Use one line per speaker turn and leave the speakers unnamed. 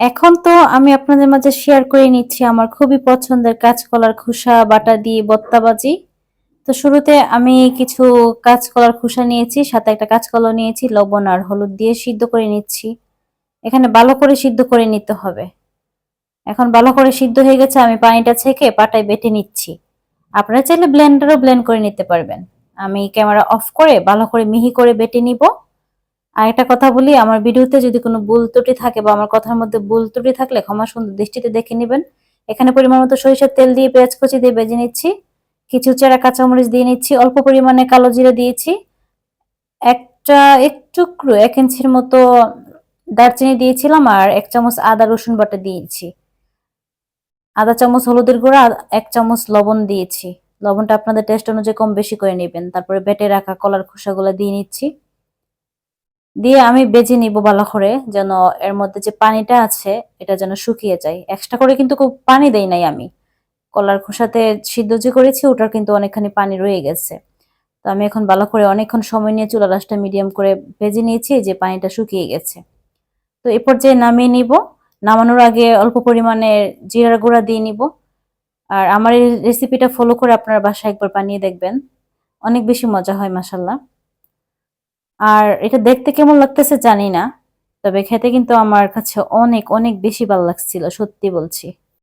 এখন তো আমি আপনাদের মাঝে শেয়ার করে নিচ্ছি আমার খুবই পছন্দের কাঁচকলার খোসা বাটা দিয়ে ভর্তা ভাজি। তো শুরুতে আমি কিছু কাঁচকলার খোসা নিয়েছি, সাথে একটা কাঁচকলা নিয়েছি, লবণ আর হলুদ দিয়ে সিদ্ধ করে নিচ্ছি। এখানে ভালো করে সিদ্ধ করে নিতে হবে। এখন ভালো করে সিদ্ধ হয়ে গেছে, আমি পানিটা ছেঁকে পাটায় বেটে নিচ্ছি। আপনারা চাইলে ব্লেন্ডারও ব্লেন্ড করে নিতে পারবেন। আমি ক্যামেরা অফ করে ভালো করে মিহি করে বেটে নিব। আর একটা কথা বলি, আমার ভিডিওতে যদি কোনো ভুল ত্রুটি থাকে বা আমার কথার মধ্যে ভুল ত্রুটি থাকলে ক্ষমা সুন্দর দৃষ্টিতে দেখে নেবেন। এখানে পরিমাণ মতো সরিষার তেল দিয়ে পেঁয়াজ কুচি দিয়ে ভেজে নিচ্ছি। কিছু চেরা কাঁচামরিচ দিয়ে নিচ্ছি, অল্প পরিমাণে কালো জিরা দিয়েছি, একটা এক টুকরো 1 ইঞ্চির মতো দারচিনি দিয়েছিলাম, আর 1 চামচ আদা রসুন বাটা দিয়েছি। আধা চামচ হলুদের গুঁড়া, 1 চামচ লবণ দিয়েছি। লবণটা আপনাদের টেস্ট অনুযায়ী কম বেশি করে নেবেন। তারপরে বেটে রাখা কলার খোসাগুলো দিয়ে নিচ্ছি। দিয়ে আমি ভেজে নিব ভালো করে, যেন এর মধ্যে যে পানিটা আছে এটা যেন শুকিয়ে যায়। এক্সট্রা করে কিন্তু খুব পানি দেই নাই আমি। কলার খোসাতে সিদ্ধ যে করেছি ওটার কিন্তু অনেকখানি পানি রয়ে গেছে। তো আমি এখন ভালো করে অনেকক্ষণ সময় নিয়ে চুলার আঁচটা মিডিয়াম করে ভেজে নিয়েছি, যে পানিটা শুকিয়ে গেছে। তো এই পর্যায়ে নামিয়ে নিব। নামানোর আগে অল্প পরিমাণে জিরার গুঁড়া দিয়ে নিব। আর আমার এই রেসিপিটা ফলো করে আপনারা বাসায় একবার বানিয়ে দেখবেন, অনেক বেশি মজা হয় মাশাল্লাহ। আর এটা দেখতে কেমন লাগতেছে জানি না, তবে খেতে কিন্তু আমার কাছে অনেক অনেক বেশি ভালো লাগছিল, সত্যি বলছি।